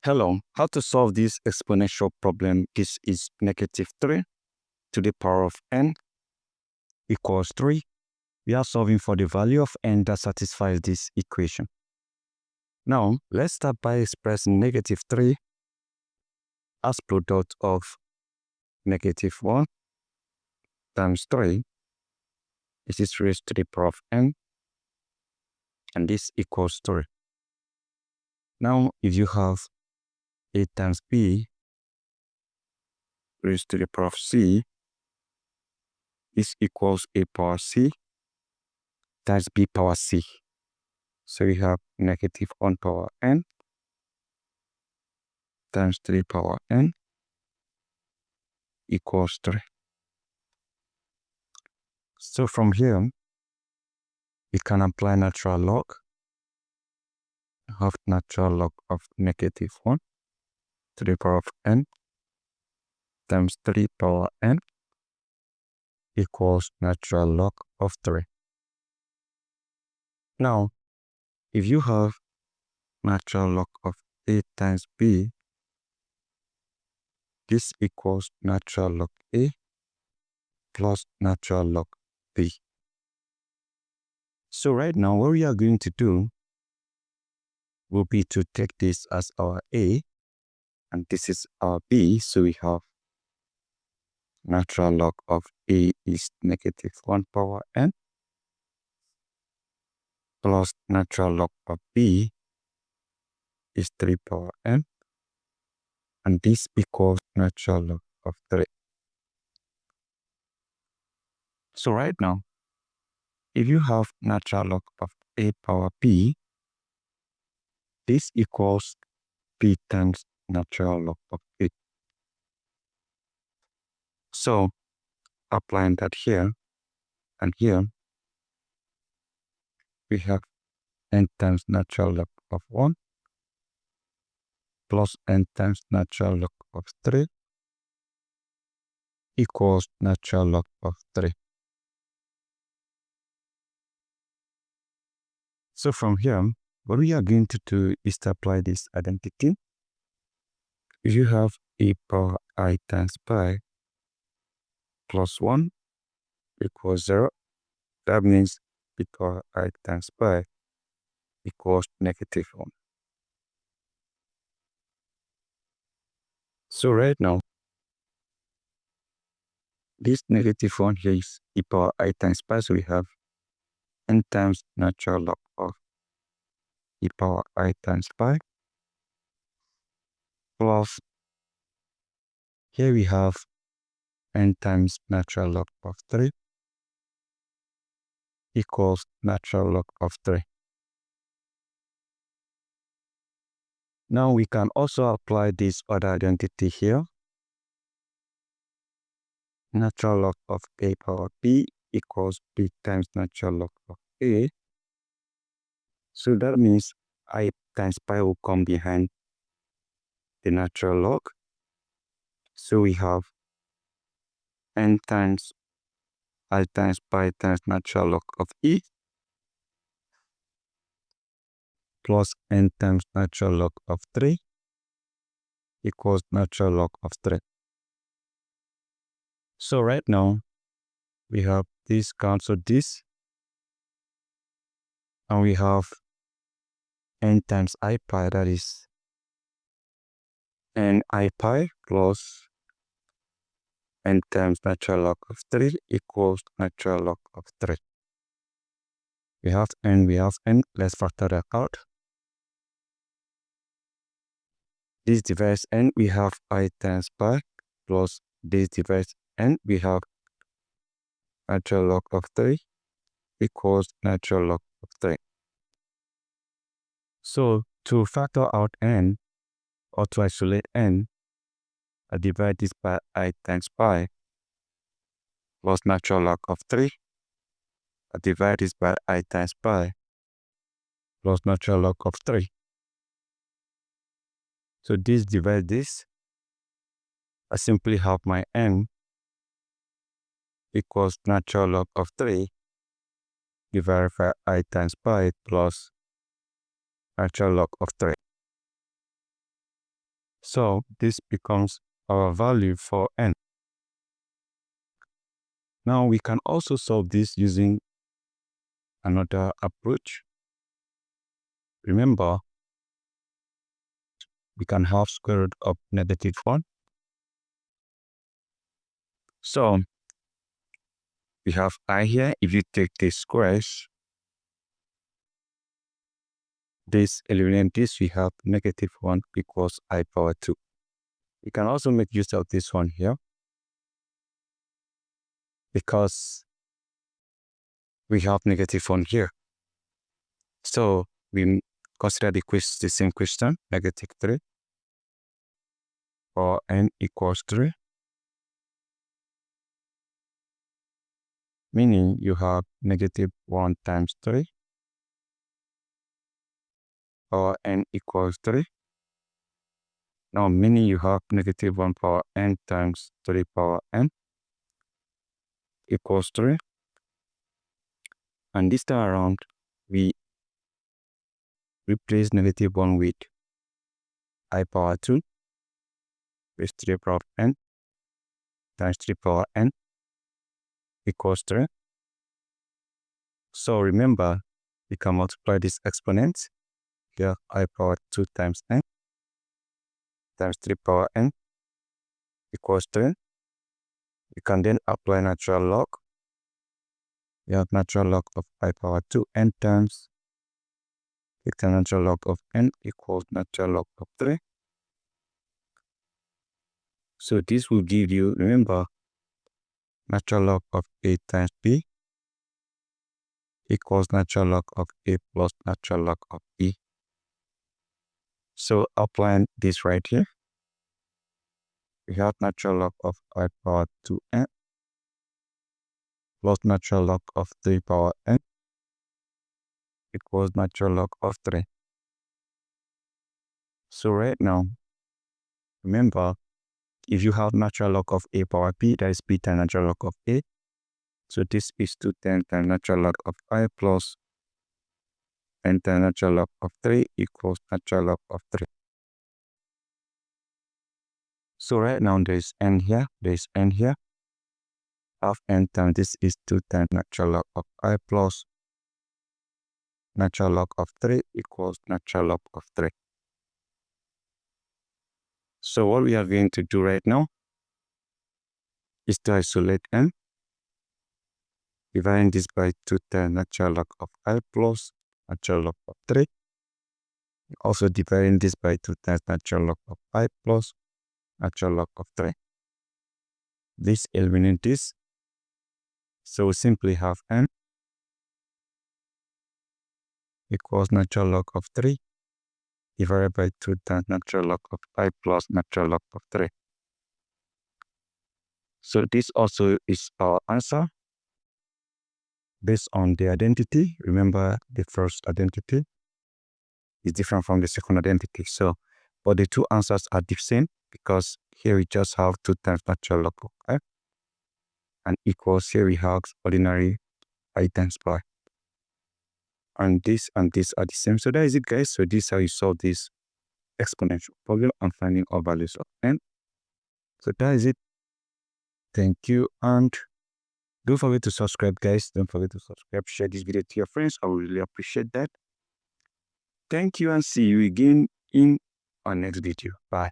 Hello, how to solve this exponential problem? This is -3 to the power of n equals 3. We are solving for the value of n that satisfies this equation. Now, let's start by expressing -3 as product of -1 times 3. This is raised to the power of n, and this equals 3. Now, if you have a times b raised to the power of c, this equals a power c times b power c. So we have -1 power n times 3 power n equals 3. So from here, we can apply natural log of natural log of -1 to the power of n times 3 power n equals natural log of 3. Now, if you have natural log of a times b, this equals natural log a plus natural log b. So right now, what we are going to do will be to take this as our a, and this is our b. So we have natural log of a is -1 power n plus natural log of b is 3 power n, and this equals natural log of 3. So right now, if you have natural log of a power b, this equals b times natural log of a. So applying that here and here, we have n times natural log of 1 plus n times natural log of 3 equals natural log of 3. So from here, what we are going to do is to apply this identity. If you have a power I times pi plus 1 equals 0, that means b power I times pi equals -1. So right now, this -1 here is e power I times pi, so we have n times natural log of e power I times pi plus, here we have n times natural log of 3 equals natural log of 3. Now we can also apply this other identity here. Natural log of a power b equals b times natural log of a. So that means I times pi will come behind the natural log. So we have n times I times pi times natural log of e plus n times natural log of 3 equals natural log of 3. So right now, we have this cancel this, and we have n times I pi, that is n I pi plus n times natural log of 3 equals natural log of 3. We have n, let's factor that out. This divides n, we have I times pi plus this divides n, we have natural log of 3 equals natural log of 3. So to factor out n, or to isolate n, I divide this by I times pi plus natural log of 3. I divide this by I times pi plus natural log of 3. So this divides this. I simply have my n equals natural log of 3 divided by I times pi plus natural log of 3. So this becomes our value for n. Now we can also solve this using another approach. Remember, we can have square root of -1. So we have I here. If you take the squares, this eliminate this, we have -1 equals I power 2. We can also make use of this one here because we have -1 here. So we consider the same question, -3 or n equals 3. Meaning you have -1 times 3 or n equals 3. Now meaning you have -1 power n times 3 power n equals 3. And this time around, we replace -1 with I power 2 with 3 power of n times 3 power n equals 3. So remember, we can multiply this exponent. Here, I power 2 times n times 3 power n equals 3. We can then apply natural log. We have natural log of I power 2 n times the natural log of n equals natural log of 3. So this will give you, remember, natural log of a times b equals natural log of a plus natural log of b. So applying this right here, we have natural log of I power 2n plus natural log of 3 power n equals natural log of 3. So right now, remember, if you have natural log of a power b, that is b times natural log of a. So this is 2 times natural log of I plus n times natural log of 3 equals natural log of 3. So right now there is n here, there is n here. Half n times this is 2 times natural log of I plus natural log of 3 equals natural log of 3. So what we are going to do right now is to isolate n, dividing this by 2 times natural log of I plus natural log of 3. Also dividing this by 2 times natural log of I plus natural log of 3. This eliminates this. So we simply have n equals natural log of 3 divided by 2 times natural log of I plus natural log of 3. So this also is our answer based on the identity. Remember, the first identity is different from the second identity. So, but the two answers are the same because here we just have 2 times natural log of I and equals here we have ordinary I times pi. And this are the same. So that is it, guys. So this is how you solve this exponential problem and finding all values of n. So that is it. Thank you, and don't forget to subscribe, guys. Don't forget to subscribe. Share this video to your friends. I would really appreciate that. Thank you, and see you again in our next video. Bye.